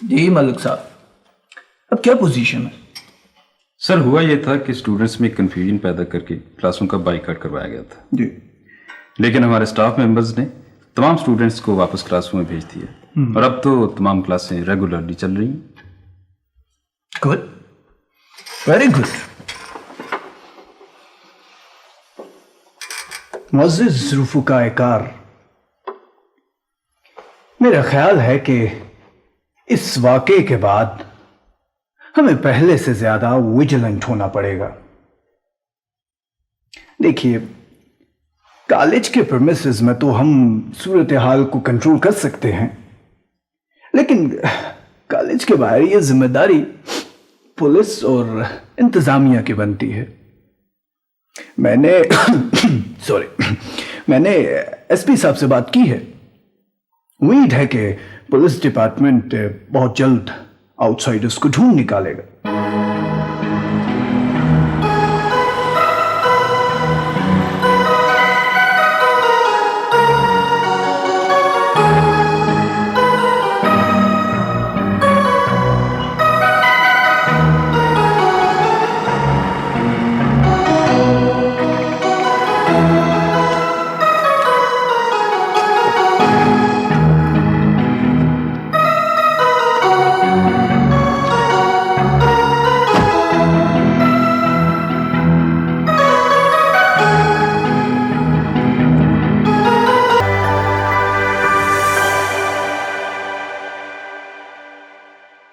जी मलिक साहब, अब क्या पोजीशन है? सर हुआ ये था कि स्टूडेंट्स में कंफ्यूजन पैदा करके क्लासों का बाइकआउट करवाया गया था जी, लेकिन हमारे स्टाफ मेंबर्स ने तमाम स्टूडेंट्स को वापस क्लासों में भेज दिया और अब तो तमाम क्लासें रेगुलरली चल रही हैं। Good, very good. मुअज़्ज़िज़ रुफ़क़ाए-कार, मेरा ख्याल है कि इस वाक़े के बाद हमें पहले से ज्यादा विजिलेंट होना पड़ेगा। देखिए, कॉलेज के प्रीमिसेस में तो हम सूरत हाल को कंट्रोल कर सकते हैं, लेकिन कॉलेज के बाहर ये जिम्मेदारी पुलिस और इंतजामिया की बनती है। मैंने मैंने एसपी साहब से बात की है। उम्मीद है कि पुलिस डिपार्टमेंट बहुत जल्द आउटसाइडर्स को ढूंढ निकालेगा।